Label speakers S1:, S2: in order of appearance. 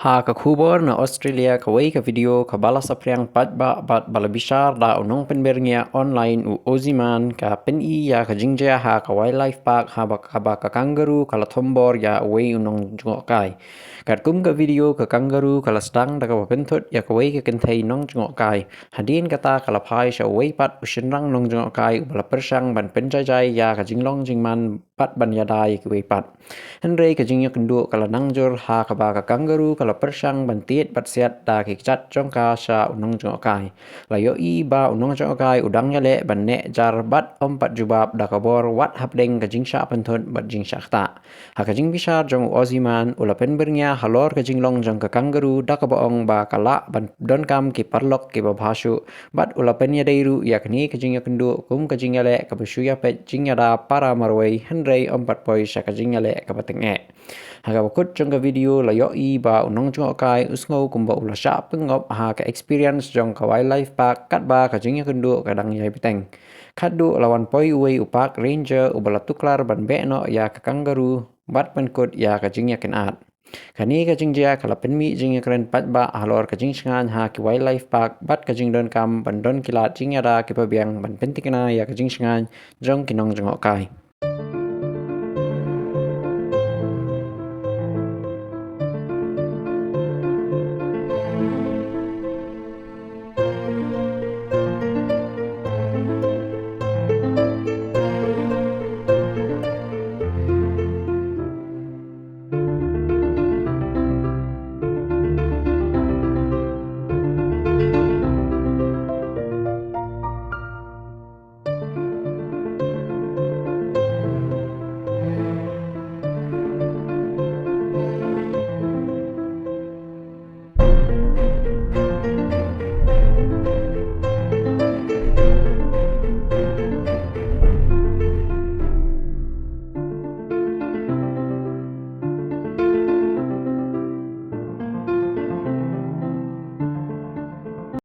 S1: Ha ka khubor na Australia kawai ka video ka bala sa priang patba bat balabishar da unong penbernia online u oziman ka peni ya ka jingja ha ka wildlife park ha ba ka kangaroo kala thombor ya away unong jungo kai. Kat kum ka video ka kangaroo kala stang da ka penthut ya kawai ka kentai nong jungo kai. Hadin kata kala pai sha away pat ushinrang nong jungo kai u bala persang ban penjajai ya ka jinglong jingman pat ban yadai ka way pat. Henry ka jingya kendu kala nangjur ha ka ba ka kangaroo kala persang bantiet pat siat da ki chat jong ka sha unong jong kai la yo i ba unong jong kai udang ya le ban ne jar bat om pat jubab da ka bor wat hap deng ka jing sha panthon bat jing sha ta ha ka jing bisar jong oziman ula pen bernya halor ka jing long jong ka kangaroo da ka baong ba kala ban don kam ki parlok ki ba bhasu bat ula pen ya deiru ya kni ka jing ya kendu kum ka jing ya le ka busu ya pet jing ya da para marwei Henry om pat poi sha ka jing ya le ka bateng e ha ka bakut jong ka video la yo i ba unong jong kai usngo kumba ula sha pengop ha ka experience jong ka wildlife park kat ba ka jing ya kendu ka dang yai piteng khadu lawan poi uwei upak ranger ubala tuklar ban be no ya ka kangaroo bat penkut ya ka jing ya kenat kani ka jing ja kala penmi jing ya kren pat ba halor ka jing sngan ha ki wildlife park bat ka jing don kam ban don kilat jing ya da ki pa biang ban pentikna ya ka jing sngan jong kinong jong kai